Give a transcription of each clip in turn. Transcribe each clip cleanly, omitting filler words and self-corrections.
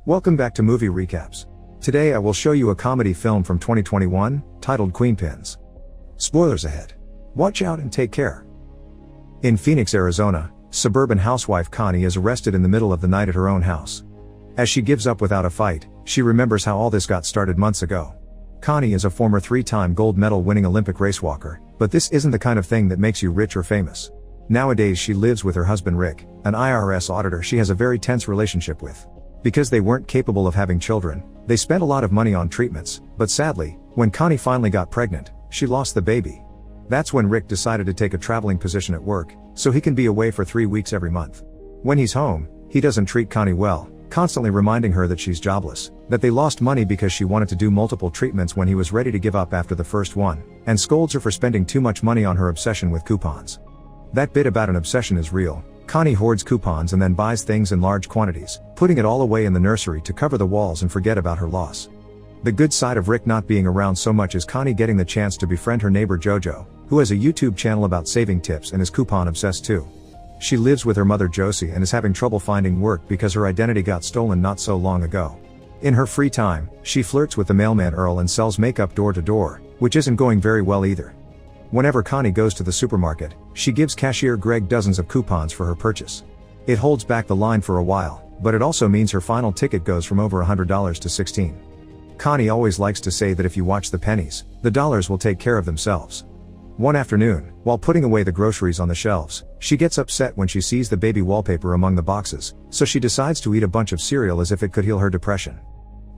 Welcome back to Movie Recaps. Today I will show you a comedy film from 2021, titled Queenpins. Spoilers ahead. Watch out and take care. In Phoenix, Arizona, suburban housewife Connie is arrested in the middle of the night at her own house. As she gives up without a fight, she remembers how all this got started months ago. Connie is a former 3-time gold medal winning Olympic racewalker, but this isn't the kind of thing that makes you rich or famous. Nowadays she lives with her husband Rick, an IRS auditor she has a very tense relationship with. Because they weren't capable of having children, they spent a lot of money on treatments, but sadly, when Connie finally got pregnant, she lost the baby. That's when Rick decided to take a traveling position at work, so he can be away for 3 weeks every month. When he's home, he doesn't treat Connie well, constantly reminding her that she's jobless, that they lost money because she wanted to do multiple treatments when he was ready to give up after the first one, and scolds her for spending too much money on her obsession with coupons. That bit about an obsession is real. Connie hoards coupons and then buys things in large quantities, putting it all away in the nursery to cover the walls and forget about her loss. The good side of Rick not being around so much is Connie getting the chance to befriend her neighbor Jojo, who has a YouTube channel about saving tips and is coupon obsessed too. She lives with her mother Josie and is having trouble finding work because her identity got stolen not so long ago. In her free time, she flirts with the mailman Earl and sells makeup door to door, which isn't going very well either. Whenever Connie goes to the supermarket, she gives cashier Greg dozens of coupons for her purchase. It holds back the line for a while, but it also means her final ticket goes from over $100 to $16. Connie always likes to say that if you watch the pennies, the dollars will take care of themselves. One afternoon, while putting away the groceries on the shelves, she gets upset when she sees the baby wallpaper among the boxes, so she decides to eat a bunch of cereal as if it could heal her depression.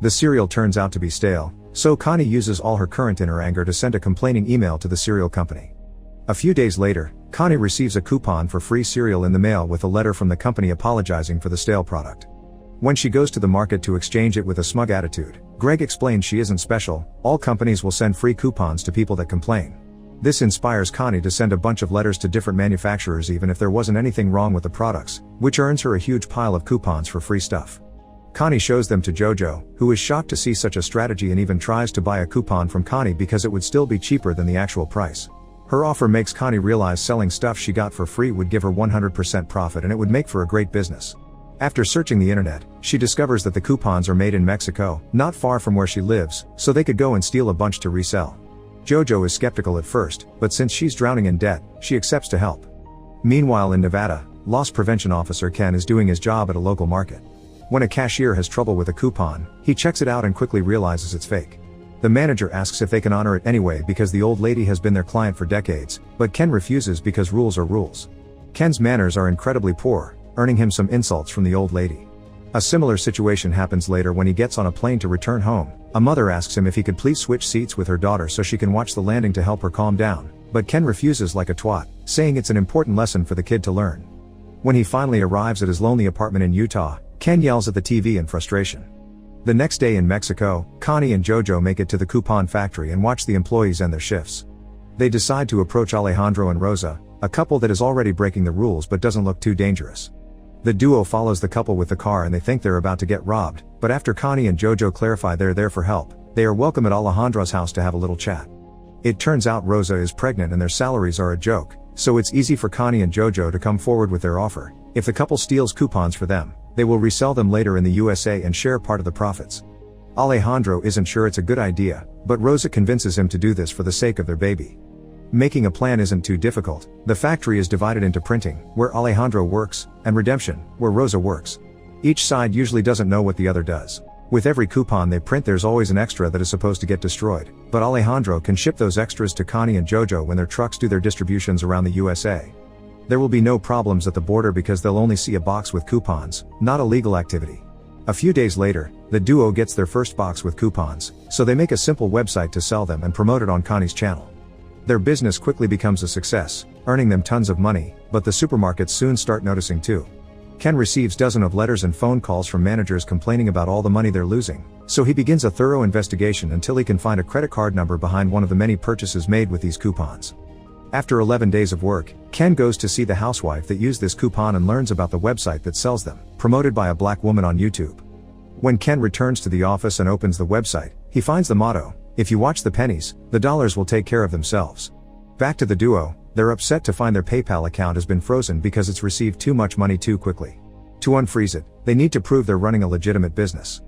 The cereal turns out to be stale, so Connie uses all her current inner anger to send a complaining email to the cereal company. A few days later, Connie receives a coupon for free cereal in the mail with a letter from the company apologizing for the stale product. When she goes to the market to exchange it with a smug attitude, Greg explains she isn't special, all companies will send free coupons to people that complain. This inspires Connie to send a bunch of letters to different manufacturers even if there wasn't anything wrong with the products, which earns her a huge pile of coupons for free stuff. Connie shows them to Jojo, who is shocked to see such a strategy and even tries to buy a coupon from Connie because it would still be cheaper than the actual price. Her offer makes Connie realize selling stuff she got for free would give her 100% profit and it would make for a great business. After searching the internet, she discovers that the coupons are made in Mexico, not far from where she lives, so they could go and steal a bunch to resell. Jojo is skeptical at first, but since she's drowning in debt, she accepts to help. Meanwhile in Nevada, loss prevention officer Ken is doing his job at a local market. When a cashier has trouble with a coupon, he checks it out and quickly realizes it's fake. The manager asks if they can honor it anyway because the old lady has been their client for decades, but Ken refuses because rules are rules. Ken's manners are incredibly poor, earning him some insults from the old lady. A similar situation happens later when he gets on a plane to return home. A mother asks him if he could please switch seats with her daughter so she can watch the landing to help her calm down, but Ken refuses like a twat, saying it's an important lesson for the kid to learn. When he finally arrives at his lonely apartment in Utah, Ken yells at the TV in frustration. The next day in Mexico, Connie and Jojo make it to the coupon factory and watch the employees end their shifts. They decide to approach Alejandro and Rosa, a couple that is already breaking the rules but doesn't look too dangerous. The duo follows the couple with the car and they think they're about to get robbed, but after Connie and Jojo clarify they're there for help, they are welcome at Alejandro's house to have a little chat. It turns out Rosa is pregnant and their salaries are a joke, so it's easy for Connie and Jojo to come forward with their offer. If the couple steals coupons for them, they will resell them later in the USA and share part of the profits. Alejandro isn't sure it's a good idea, but Rosa convinces him to do this for the sake of their baby. Making a plan isn't too difficult. The factory is divided into printing, where Alejandro works, and redemption, where Rosa works. Each side usually doesn't know what the other does. With every coupon they print there's always an extra that is supposed to get destroyed, but Alejandro can ship those extras to Connie and Jojo when their trucks do their distributions around the USA. There will be no problems at the border because they'll only see a box with coupons, not a legal activity. A few days later, the duo gets their first box with coupons, so they make a simple website to sell them and promote it on Connie's channel. Their business quickly becomes a success, earning them tons of money, but the supermarkets soon start noticing too. Ken receives dozens of letters and phone calls from managers complaining about all the money they're losing, so he begins a thorough investigation until he can find a credit card number behind one of the many purchases made with these coupons. After 11 days of work, Ken goes to see the housewife that used this coupon and learns about the website that sells them, promoted by a black woman on YouTube. When Ken returns to the office and opens the website, he finds the motto, "If you watch the pennies, the dollars will take care of themselves." Back to the duo, they're upset to find their PayPal account has been frozen because it's received too much money too quickly. To unfreeze it, they need to prove they're running a legitimate business.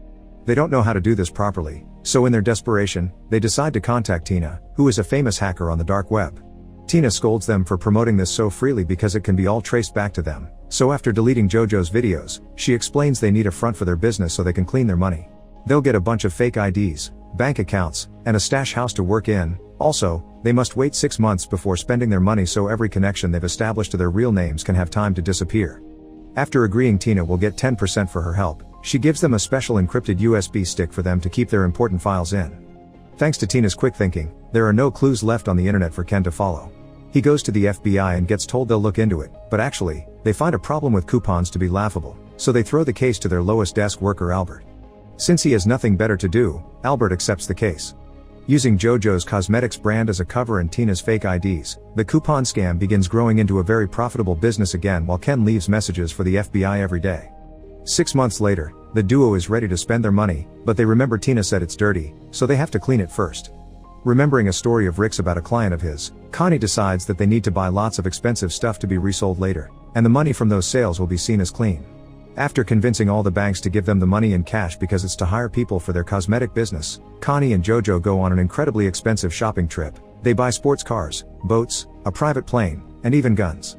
They don't know how to do this properly, so in their desperation, they decide to contact Tina, who is a famous hacker on the dark web. Tina scolds them for promoting this so freely because it can be all traced back to them, so after deleting JoJo's videos, she explains they need a front for their business so they can clean their money. They'll get a bunch of fake IDs, bank accounts, and a stash house to work in. Also, they must wait 6 months before spending their money so every connection they've established to their real names can have time to disappear. After agreeing Tina will get 10% for her help, she gives them a special encrypted USB stick for them to keep their important files in. Thanks to Tina's quick thinking, there are no clues left on the internet for Ken to follow. He goes to the FBI and gets told they'll look into it, but actually, they find a problem with coupons to be laughable, so they throw the case to their lowest desk worker Albert. Since he has nothing better to do, Albert accepts the case. Using JoJo's cosmetics brand as a cover and Tina's fake IDs, the coupon scam begins growing into a very profitable business again while Ken leaves messages for the FBI every day. 6 months later, the duo is ready to spend their money, but they remember Tina said it's dirty, so they have to clean it first. Remembering a story of Rick's about a client of his, Connie decides that they need to buy lots of expensive stuff to be resold later, and the money from those sales will be seen as clean. After convincing all the banks to give them the money in cash because it's to hire people for their cosmetic business, Connie and JoJo go on an incredibly expensive shopping trip. They buy sports cars, boats, a private plane, and even guns.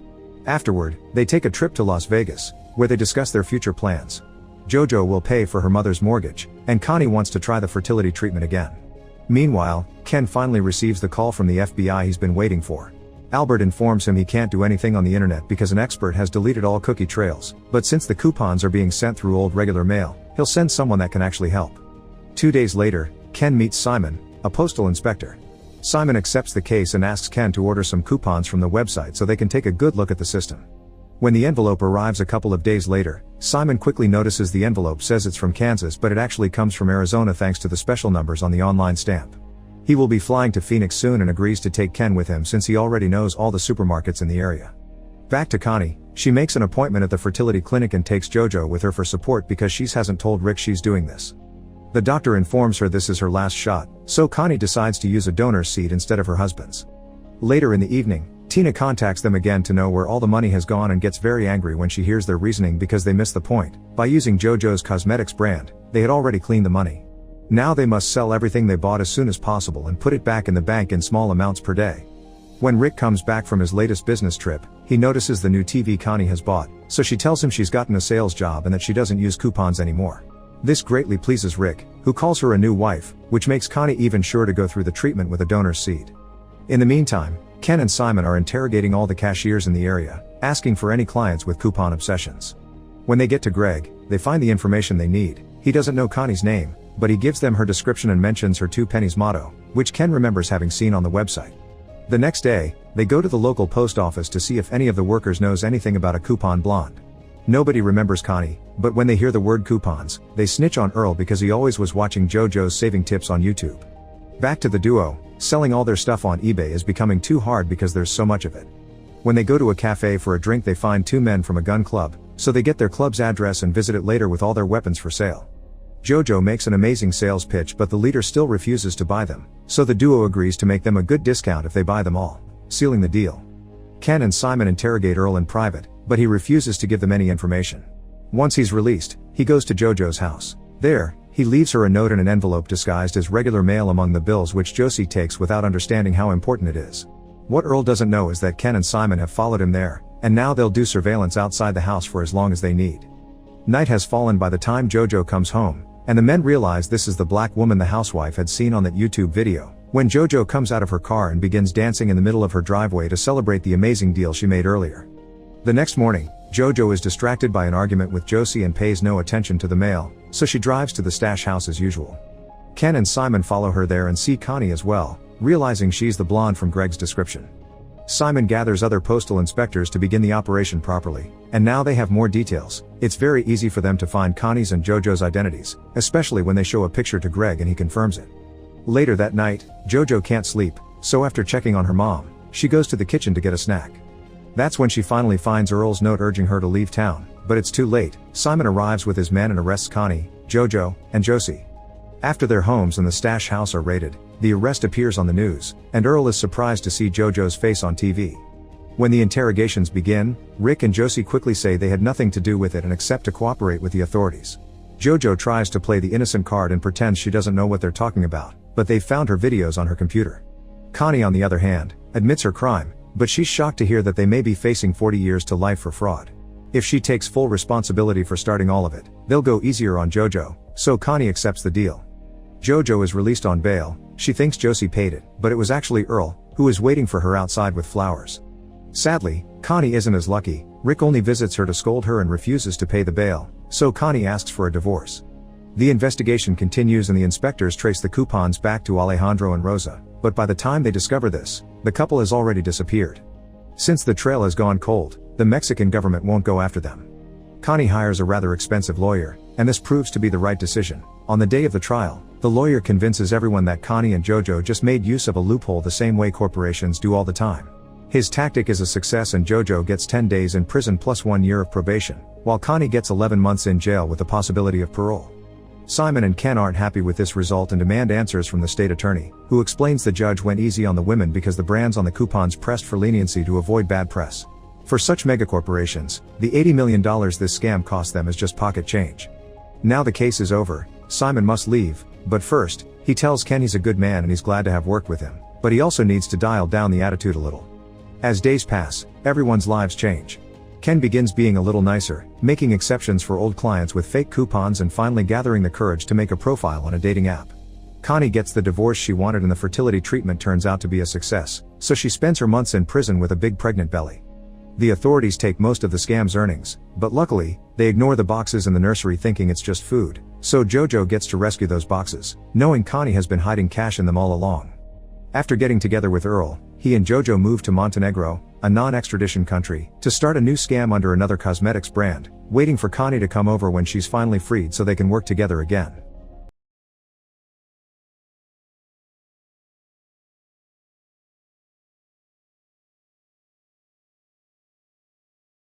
Afterward, they take a trip to Las Vegas, where they discuss their future plans. JoJo will pay for her mother's mortgage, and Connie wants to try the fertility treatment again. Meanwhile, Ken finally receives the call from the FBI he's been waiting for. Albert informs him he can't do anything on the internet because an expert has deleted all cookie trails, but since the coupons are being sent through old regular mail, he'll send someone that can actually help. 2 days later, Ken meets Simon, a postal inspector. Simon accepts the case and asks Ken to order some coupons from the website so they can take a good look at the system. When the envelope arrives a couple of days later, Simon quickly notices the envelope says it's from Kansas but it actually comes from Arizona thanks to the special numbers on the online stamp. He will be flying to Phoenix soon and agrees to take Ken with him since he already knows all the supermarkets in the area. Back to Connie, she makes an appointment at the fertility clinic and takes JoJo with her for support because she hasn't told Rick she's doing this. The doctor informs her this is her last shot, so Connie decides to use a donor's seed instead of her husband's. Later in the evening, Tina contacts them again to know where all the money has gone and gets very angry when she hears their reasoning because they missed the point. By using JoJo's cosmetics brand, they had already cleaned the money. Now they must sell everything they bought as soon as possible and put it back in the bank in small amounts per day. When Rick comes back from his latest business trip, he notices the new TV Connie has bought, so she tells him she's gotten a sales job and that she doesn't use coupons anymore. This greatly pleases Rick, who calls her a new wife, which makes Connie even sure to go through the treatment with a donor's seed. In the meantime, Ken and Simon are interrogating all the cashiers in the area, asking for any clients with coupon obsessions. When they get to Greg, they find the information they need. He doesn't know Connie's name, but he gives them her description and mentions her 2 pennies motto, which Ken remembers having seen on the website. The next day, they go to the local post office to see if any of the workers knows anything about a coupon blonde. Nobody remembers Connie, but when they hear the word coupons, they snitch on Earl because he always was watching JoJo's saving tips on YouTube. Back to the duo, selling all their stuff on eBay is becoming too hard because there's so much of it. When they go to a cafe for a drink they find 2 men from a gun club, so they get their club's address and visit it later with all their weapons for sale. JoJo makes an amazing sales pitch but the leader still refuses to buy them, so the duo agrees to make them a good discount if they buy them all, sealing the deal. Ken and Simon interrogate Earl in private, but he refuses to give them any information. Once he's released, he goes to JoJo's house. There, he leaves her a note in an envelope disguised as regular mail among the bills which Josie takes without understanding how important it is. What Earl doesn't know is that Ken and Simon have followed him there, and now they'll do surveillance outside the house for as long as they need. Night has fallen by the time JoJo comes home, and the men realize this is the black woman the housewife had seen on that YouTube video, when JoJo comes out of her car and begins dancing in the middle of her driveway to celebrate the amazing deal she made earlier. The next morning, JoJo is distracted by an argument with Josie and pays no attention to the mail, so she drives to the stash house as usual. Ken and Simon follow her there and see Connie as well, realizing she's the blonde from Greg's description. Simon gathers other postal inspectors to begin the operation properly, and now they have more details. It's very easy for them to find Connie's and JoJo's identities, especially when they show a picture to Greg and he confirms it. Later that night, JoJo can't sleep, so after checking on her mom, she goes to the kitchen to get a snack. That's when she finally finds Earl's note urging her to leave town, but it's too late. Simon arrives with his men and arrests Connie, JoJo, and Josie. After their homes and the stash house are raided, the arrest appears on the news, and Earl is surprised to see JoJo's face on TV. When the interrogations begin, Rick and Josie quickly say they had nothing to do with it and accept to cooperate with the authorities. Jojo tries to play the innocent card and pretends she doesn't know what they're talking about, but they've found her videos on her computer. Connie, on the other hand, admits her crime, but she's shocked to hear that they may be facing 40 years to life for fraud. If she takes full responsibility for starting all of it, they'll go easier on Jojo, so Connie accepts the deal. Jojo is released on bail. She thinks Josie paid it, but it was actually Earl, who is waiting for her outside with flowers. Sadly, Connie isn't as lucky. Rick only visits her to scold her and refuses to pay the bail, so Connie asks for a divorce. The investigation continues and the inspectors trace the coupons back to Alejandro and Rosa, but by the time they discover this, the couple has already disappeared. Since the trail has gone cold, the Mexican government won't go after them. Connie hires a rather expensive lawyer, and this proves to be the right decision. On the day of the trial, the lawyer convinces everyone that Connie and Jojo just made use of a loophole the same way corporations do all the time. His tactic is a success and Jojo gets 10 days in prison plus 1 year of probation, while Connie gets 11 months in jail with the possibility of parole. Simon and Ken aren't happy with this result and demand answers from the state attorney, who explains the judge went easy on the women because the brands on the coupons pressed for leniency to avoid bad press. For such megacorporations, the $80 million this scam cost them is just pocket change. Now the case is over, Simon must leave, but first, he tells Ken he's a good man and he's glad to have worked with him, but he also needs to dial down the attitude a little. As days pass, everyone's lives change. Ken begins being a little nicer, making exceptions for old clients with fake coupons and finally gathering the courage to make a profile on a dating app. Connie gets the divorce she wanted and the fertility treatment turns out to be a success, so she spends her months in prison with a big pregnant belly. The authorities take most of the scam's earnings, but luckily, they ignore the boxes in the nursery thinking it's just food, so Jojo gets to rescue those boxes, knowing Connie has been hiding cash in them all along. After getting together with Earl, he and Jojo move to Montenegro, a non-extradition country, to start a new scam under another cosmetics brand, waiting for Connie to come over when she's finally freed so they can work together again.